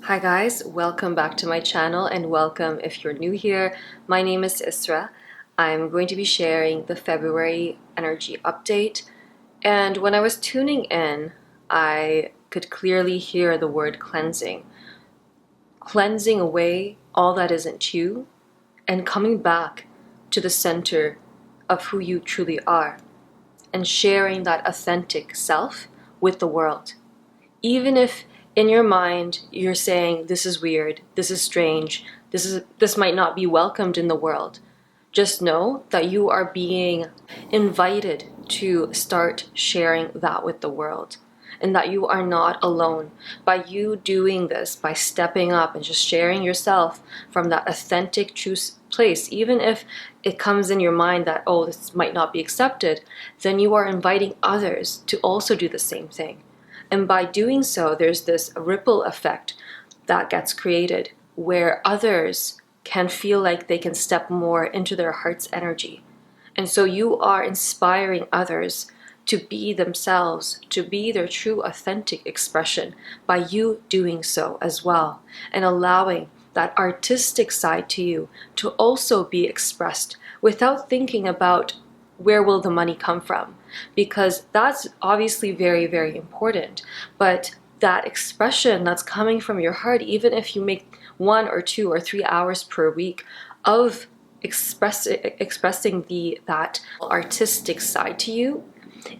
Hi guys, welcome back to my channel and welcome if you're new here. My name is Isra. I'm going to be sharing the February energy update, and when I was tuning in, I could clearly hear the word cleansing. Cleansing away all that isn't you and coming back to the center of who you truly are and sharing that authentic self with the world. Even if in your mind you're saying this is weird, this is strange, this might not be welcomed in the world, just know that you are being invited to start sharing that with the world, and that you are not alone. By you doing this, by stepping up and just sharing yourself from that authentic, true place, even if it comes in your mind that, oh, this might not be accepted, then you are inviting others to also do the same thing. And by doing so, there's this ripple effect that gets created where others can feel like they can step more into their heart's energy. And so you are inspiring others to be themselves, to be their true authentic expression by you doing so as well, and allowing that artistic side to you to also be expressed without thinking about where will the money come from, because that's obviously very, very important. But that expression that's coming from your heart, even if you make 1 or 2 or 3 hours per week of expressing that artistic side to you,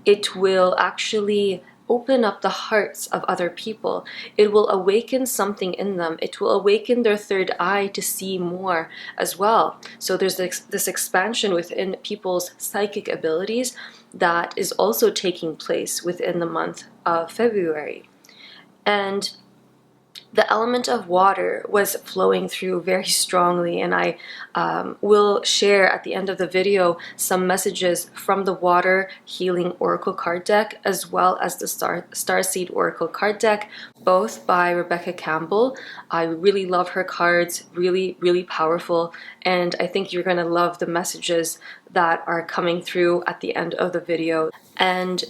it will actually open up the hearts of other people. It will awaken something in them. It will awaken their third eye to see more as well. So there's this expansion within people's psychic abilities that is also taking place within the month of February. And the element of water was flowing through very strongly, and I will share at the end of the video some messages from the Water Healing Oracle card deck, as well as the Starseed Oracle card deck, both by Rebecca Campbell. I really love her cards, really, really powerful, and I think you're going to love the messages that are coming through at the end of the video. And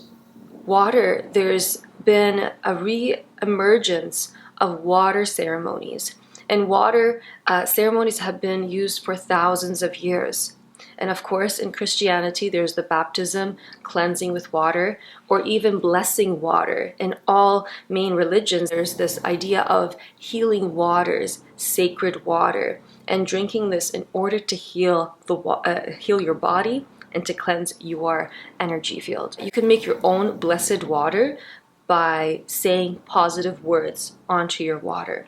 water, there's been a re-emergence of water ceremonies. And water ceremonies have been used for thousands of years. And of course, in Christianity, there's the baptism, cleansing with water, or even blessing water. In all main religions, there's this idea of healing waters, sacred water, and drinking this in order to heal your body and to cleanse your energy field. You can make your own blessed water by saying positive words onto your water.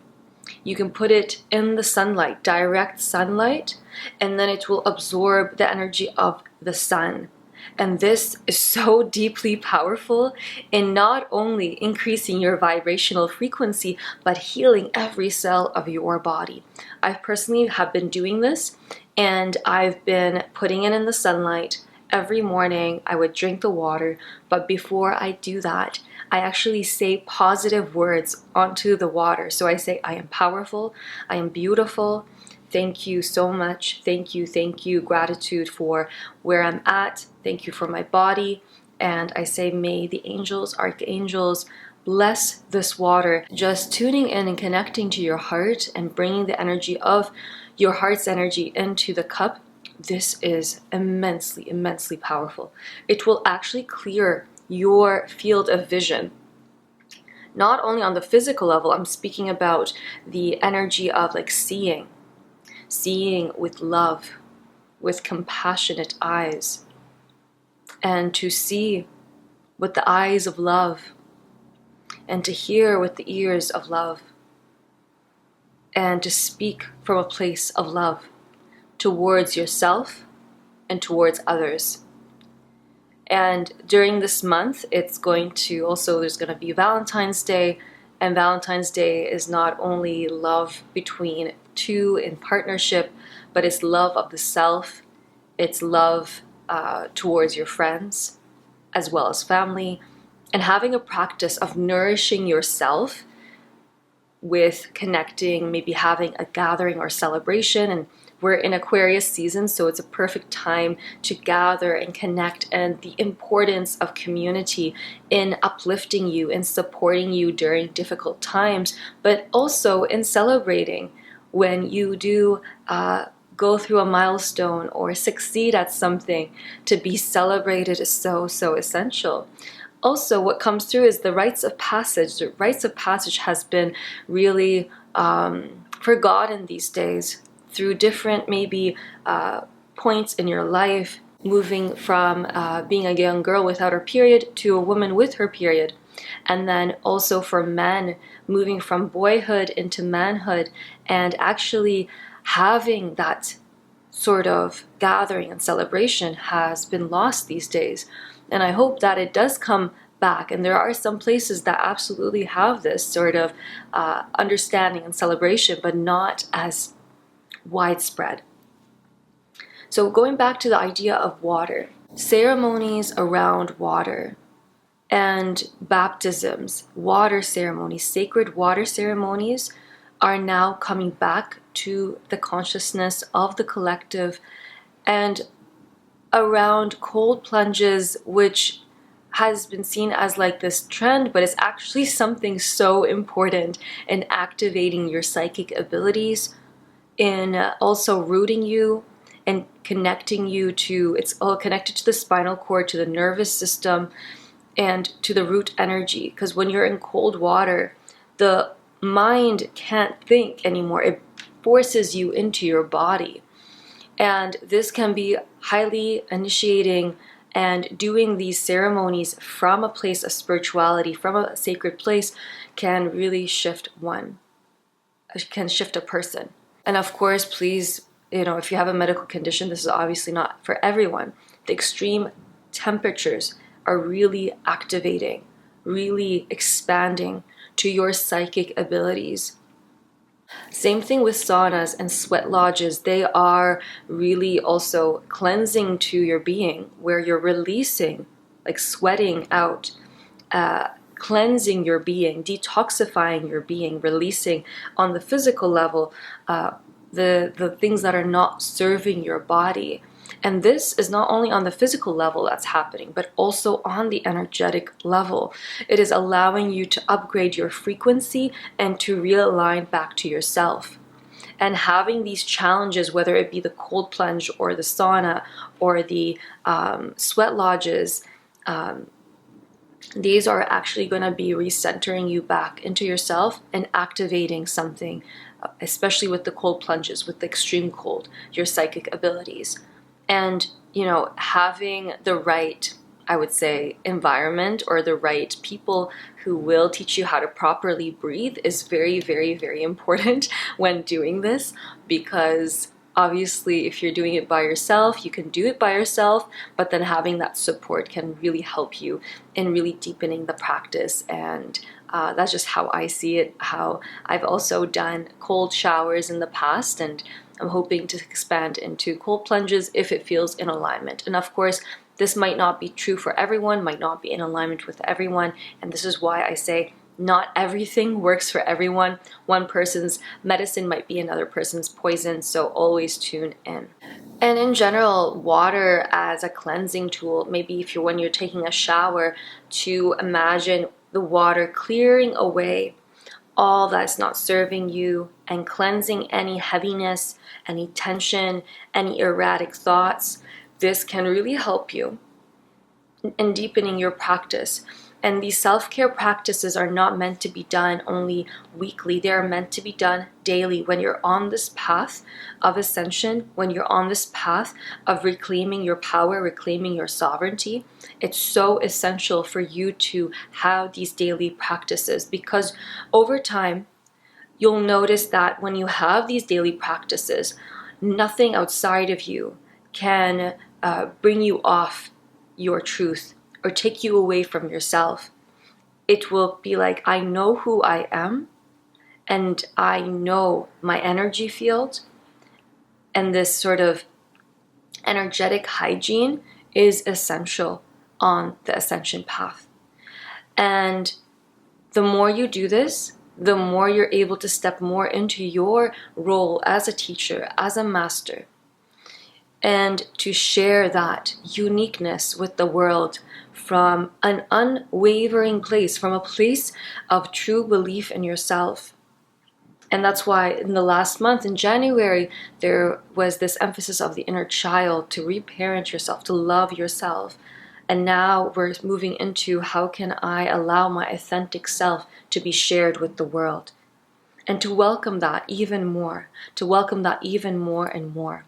You can put it in the sunlight, direct sunlight, and then it will absorb the energy of the sun. And this is so deeply powerful in not only increasing your vibrational frequency, but healing every cell of your body. I personally have been doing this, and I've been putting it in the sunlight every morning. I would drink the water, but before I do that, I actually say positive words onto the water. So I say, I am powerful, I am beautiful, thank you so much, thank you, gratitude for where I'm at, thank you for my body. And I say, may the angels, archangels, bless this water. Just tuning in and connecting to your heart and bringing the energy of your heart's energy into the cup. This is immensely, immensely powerful. It will actually clear your field of vision. Not only on the physical level, I'm speaking about the energy of like seeing with love, with compassionate eyes, and to see with the eyes of love, and to hear with the ears of love, and to speak from a place of love towards yourself and towards others. And during this month, there's going to be Valentine's Day, and Valentine's Day is not only love between two in partnership, but it's love of the self, it's love towards your friends, as well as family, and having a practice of nourishing yourself with connecting, maybe having a gathering or celebration and we're in Aquarius season, so it's a perfect time to gather and connect, and the importance of community in uplifting you and supporting you during difficult times, but also in celebrating when you do go through a milestone or succeed at something. To be celebrated is so, so essential. Also, what comes through is the rites of passage. The rites of passage has been really forgotten these days through different maybe points in your life, moving from being a young girl without her period to a woman with her period. And then also for men, moving from boyhood into manhood, and actually having that sort of gathering and celebration has been lost these days. And I hope that it does come back. And there are some places that absolutely have this sort of understanding and celebration, but not as widespread. So going back to the idea of water, ceremonies around water and baptisms, water ceremonies, sacred water ceremonies are now coming back to the consciousness of the collective, and around cold plunges, which has been seen as like this trend, but it's actually something so important in activating your psychic abilities, in also rooting you and connecting you to, it's all connected to the spinal cord, to the nervous system, and to the root energy. Because when you're in cold water, the mind can't think anymore. It forces you into your body. And this can be highly initiating, and doing these ceremonies from a place of spirituality, from a sacred place, can really shift a person. And of course, please, if you have a medical condition, this is obviously not for everyone. The extreme temperatures are really activating, really expanding to your psychic abilities. Same thing with saunas and sweat lodges. They are really also cleansing to your being, where you're releasing, like sweating out, cleansing your being, detoxifying your being, releasing on the physical level the things that are not serving your body. And this is not only on the physical level that's happening, but also on the energetic level. It is allowing you to upgrade your frequency and to realign back to yourself. And having these challenges, whether it be the cold plunge or the sauna or the sweat lodges, these are actually going to be recentering you back into yourself and activating something, especially with the cold plunges, with the extreme cold, your psychic abilities. And, having the right, I would say, environment or the right people who will teach you how to properly breathe is very, very, very important when doing this, because obviously if you're doing it by yourself, you can do it by yourself, but then having that support can really help you in really deepening the practice. And that's just how I see it, how I've also done cold showers in the past, and I'm hoping to expand into cold plunges if it feels in alignment. And of course, this might not be true for everyone, might not be in alignment with everyone, and this is why I say not everything works for everyone. One person's medicine might be another person's poison, so always tune in. And in general, water as a cleansing tool, maybe when you're taking a shower, to imagine the water clearing away all that's not serving you and cleansing any heaviness, any tension, any erratic thoughts. This can really help you in deepening your practice. And these self-care practices are not meant to be done only weekly. They are meant to be done daily. When you're on this path of ascension, when you're on this path of reclaiming your power, reclaiming your sovereignty, it's so essential for you to have these daily practices, because over time, you'll notice that when you have these daily practices, nothing outside of you can bring you off your truth or take you away from yourself. It will be like, I know who I am, and I know my energy field, and this sort of energetic hygiene is essential on the ascension path. And the more you do this, the more you're able to step more into your role as a teacher, as a master, and to share that uniqueness with the world from an unwavering place, from a place of true belief in yourself. And that's why in the last month, in January, there was this emphasis of the inner child, to reparent yourself, to love yourself. And now we're moving into, how can I allow my authentic self to be shared with the world? And to welcome that even more, to welcome that even more and more.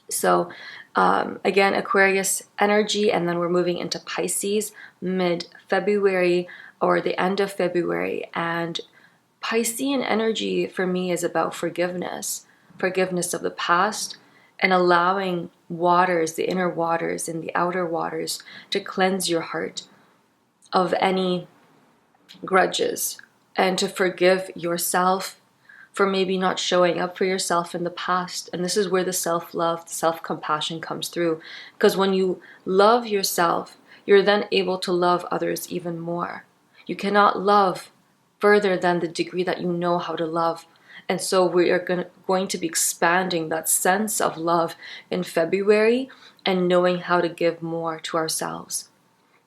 So again, Aquarius energy, and then we're moving into Pisces mid-February or the end of February. And Piscean energy for me is about forgiveness of the past, and allowing waters, the inner waters and the outer waters, to cleanse your heart of any grudges, and to forgive yourself for maybe not showing up for yourself in the past. And this is where the self-love, self-compassion comes through. Because when you love yourself, you're then able to love others even more. You cannot love further than the degree that you know how to love. And so we are going to be expanding that sense of love in February, and knowing how to give more to ourselves.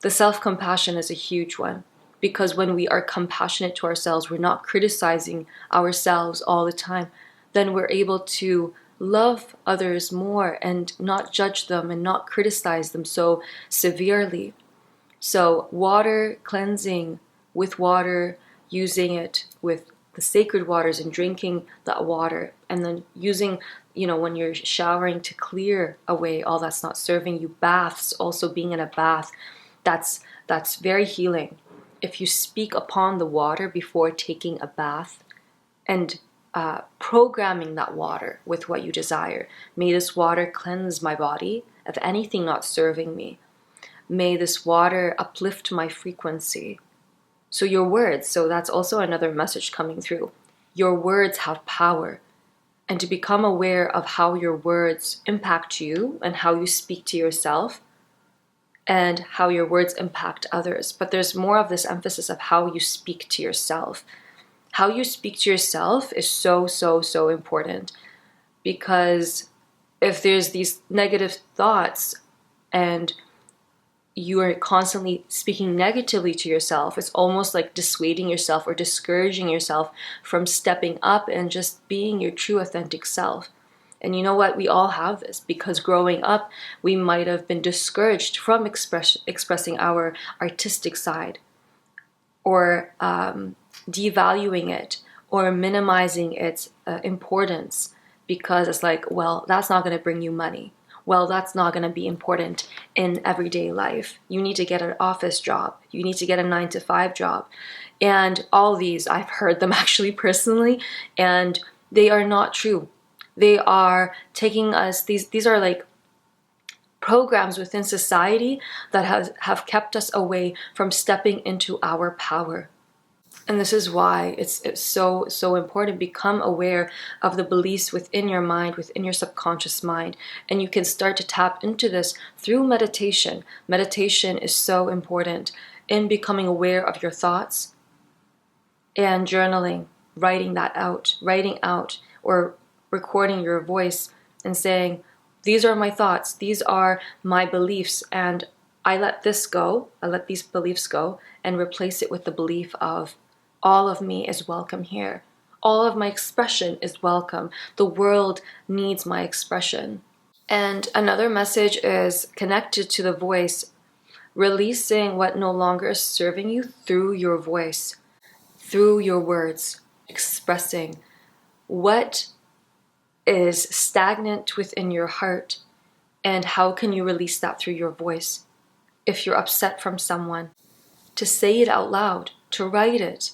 The self-compassion is a huge one, because when we are compassionate to ourselves, we're not criticizing ourselves all the time, then we're able to love others more and not judge them and not criticize them so severely. So water cleansing with water, using it with the sacred waters and drinking that water, and then using, when you're showering, to clear away all that's not serving you. Baths, also being in a bath, that's very healing. If you speak upon the water before taking a bath, and programming that water with what you desire. May this water cleanse my body of anything not serving me. May this water uplift my frequency. So your words, so that's also another message coming through. Your words have power. And to become aware of how your words impact you and how you speak to yourself, and how your words impact others. But there's more of this emphasis of how you speak to yourself. How you speak to yourself is so, so, so important. Because if there's these negative thoughts and you are constantly speaking negatively to yourself, it's almost like dissuading yourself or discouraging yourself from stepping up and just being your true authentic self. And you know what? We all have this, because growing up, we might have been discouraged from expressing our artistic side, or devaluing it, or minimizing its importance, because it's like, well, that's not going to bring you money. Well, that's not going to be important in everyday life. You need to get an office job. You need to get a 9-to-5 job. And all these, I've heard them actually personally, and they are not true. They are taking us, these are like programs within society that have kept us away from stepping into our power. And this is why it's so, so important. Become aware of the beliefs within your mind, within your subconscious mind. And you can start to tap into this through meditation. Meditation is so important in becoming aware of your thoughts, and journaling, writing out, or recording your voice and saying, these are my thoughts, these are my beliefs, and I let this go, I let these beliefs go, and replace it with the belief of, all of me is welcome here. All of my expression is welcome. The world needs my expression. And another message is connected to the voice, releasing what no longer is serving you through your voice, through your words, expressing what is stagnant within your heart, and how can you release that through your voice. If you're upset from someone, to say it out loud, to write it.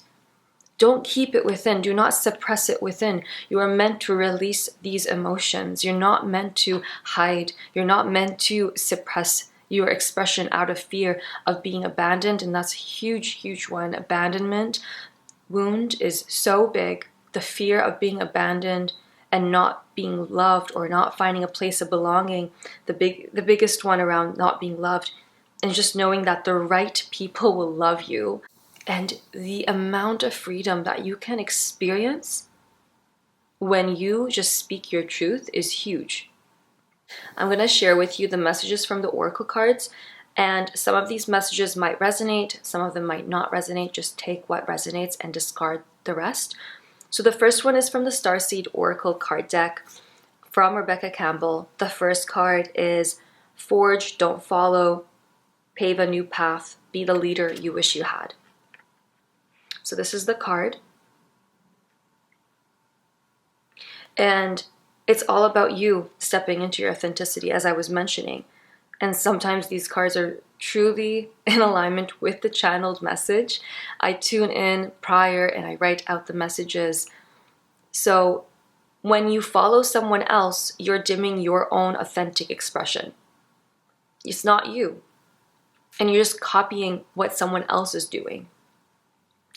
Don't keep it within. Do not suppress it within. You are meant to release these emotions. You're not meant to hide. You're not meant to suppress your expression out of fear of being abandoned. And that's a huge, huge one. Abandonment wound is so big. The fear of being abandoned and not being loved, or not finding a place of belonging. The biggest one around not being loved. And just knowing that the right people will love you. And the amount of freedom that you can experience when you just speak your truth is huge. I'm going to share with you the messages from the oracle cards, and some of these messages might resonate, some of them might not resonate. Just take what resonates and discard the rest. So the first one is from the Starseed Oracle card deck from Rebecca Campbell. The first card is Forge, Don't Follow, Pave a New Path, Be the Leader You Wish You Had. So this is the card. And it's all about you stepping into your authenticity, as I was mentioning. And sometimes these cards are truly in alignment with the channeled message. I tune in prior and I write out the messages. So when you follow someone else, you're dimming your own authentic expression. It's not you. And you're just copying what someone else is doing.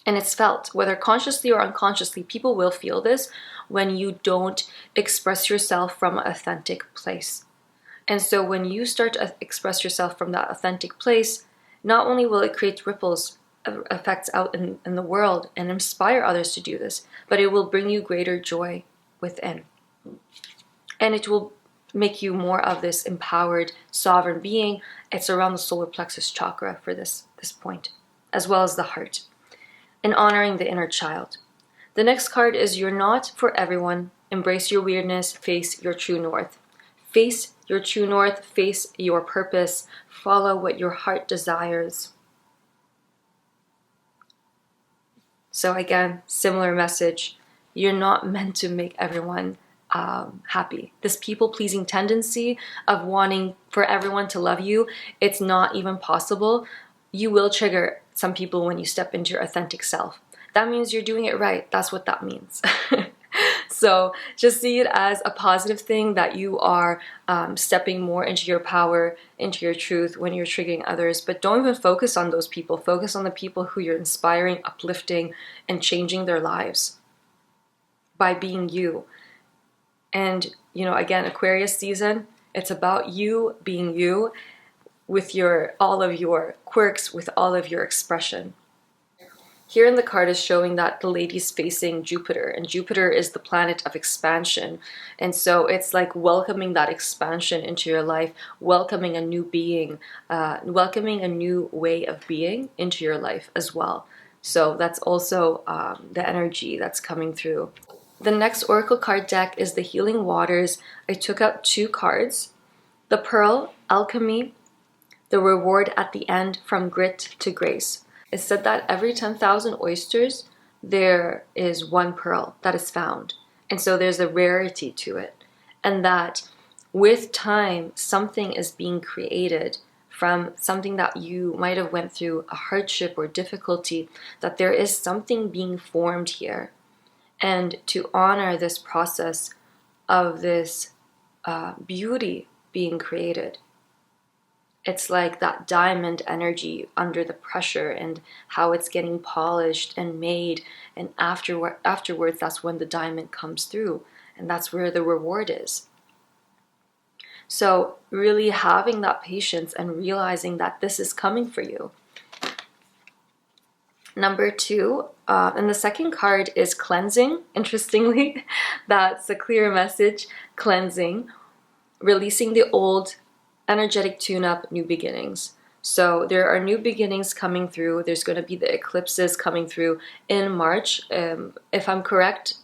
And it's felt, whether consciously or unconsciously, people will feel this when you don't express yourself from an authentic place. And so when you start to express yourself from that authentic place, not only will it create ripples effects out in the world and inspire others to do this, but it will bring you greater joy within. And it will make you more of this empowered, sovereign being. It's around the solar plexus chakra for this point, as well as the heart. And honoring the inner child. The next card is You're Not for Everyone. Embrace your weirdness. Face your true north. Face your true north. Face your purpose. Follow what your heart desires. So again, similar message. You're not meant to make everyone happy. This people-pleasing tendency of wanting for everyone to love you, it's not even possible. You will trigger some people when you step into your authentic self. That means you're doing it right. That's what that means. So just see it as a positive thing that you are stepping more into your power, into your truth when you're triggering others. But don't even focus on those people. Focus on the people who you're inspiring, uplifting, and changing their lives by being you. And, again, Aquarius season, it's about you being you with all of your quirks, with all of your expression. Here in the card is showing that the lady's facing Jupiter, and Jupiter is the planet of expansion. And so it's like welcoming that expansion into your life, welcoming a new being, welcoming a new way of being into your life as well. So that's also the energy that's coming through. The next oracle card deck is the Healing Waters. I took out 2 cards. The Pearl, Alchemy, the reward at the end, from grit to grace. It's said that every 10,000 oysters, there is 1 pearl that is found. And so there's a rarity to it. And that with time, something is being created from something that you might have went through, a hardship or difficulty, that there is something being formed here. And to honor this process of this beauty being created. It's like that diamond energy under the pressure and how it's getting polished and made. And afterwards, that's when the diamond comes through. And that's where the reward is. So really having that patience and realizing that this is coming for you. Number 2, and the second card is cleansing. Interestingly, that's a clear message, cleansing, releasing the old, energetic tune-up, new beginnings. So there are new beginnings coming through. There's going to be the eclipses coming through in March. If I'm correct,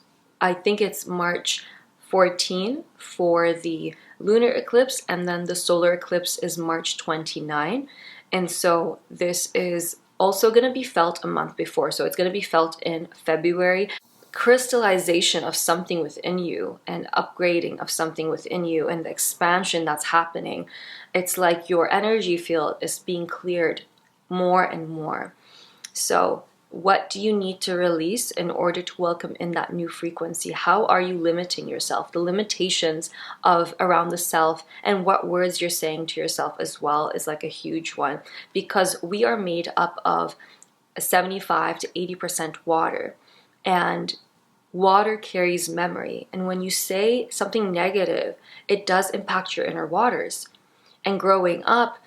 I think it's March 14 for the lunar eclipse, and then the solar eclipse is March 29. And so this is also going to be felt a month before. So it's going to be felt in February. Crystallization of something within you and upgrading of something within you and the expansion that's happening. It's like your energy field is being cleared more and more. So what do you need to release in order to welcome in that new frequency? How are you limiting yourself? The limitations of around the self and what words you're saying to yourself as well is like a huge one, because we are made up of 75 to 80% water, and water carries memory. And when you say something negative, it does impact your inner waters. And growing up,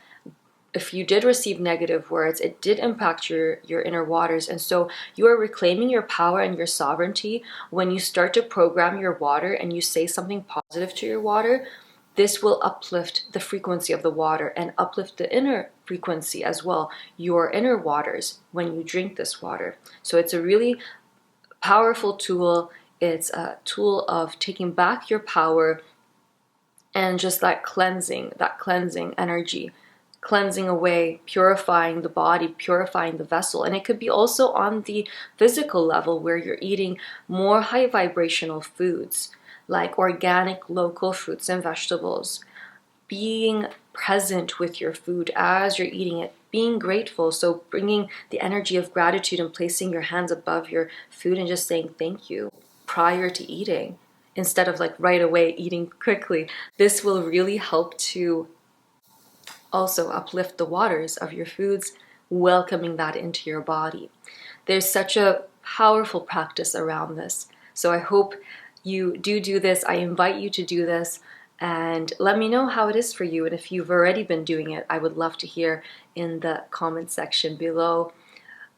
if you did receive negative words, it did impact your inner waters. And so you are reclaiming your power and your sovereignty when you start to program your water and you say something positive to your water. This will uplift the frequency of the water and uplift the inner frequency as well, your inner waters, when you drink this water. So it's a really powerful tool. It's a tool of taking back your power and just that cleansing energy, cleansing away, purifying the body, purifying the vessel. And it could be also on the physical level where you're eating more high vibrational foods like organic local fruits and vegetables, being present with your food as you're eating it, being grateful. So bringing the energy of gratitude and placing your hands above your food and just saying thank you prior to eating, instead of like right away eating quickly. This will really help to also uplift the waters of your foods, welcoming that into your body. There's such a powerful practice around this. So I hope you do this. I invite you to do this and let me know how it is for you. And if you've already been doing it, I would love to hear in the comment section below.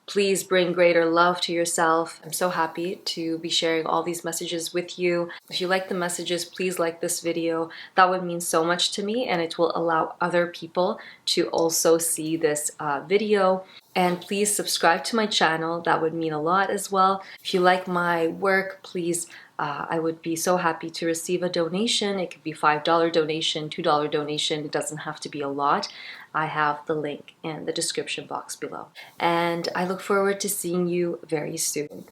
Please bring greater love to yourself. I'm so happy to be sharing all these messages with you. If you like the messages, please like this video. That would mean so much to me, and it will allow other people to also see this video. And please subscribe to my channel. That would mean a lot as well. If you like my work, please, I would be so happy to receive a donation. It could be $5 donation, $2 donation. It doesn't have to be a lot. I have the link in the description box below. And I look forward to seeing you very soon.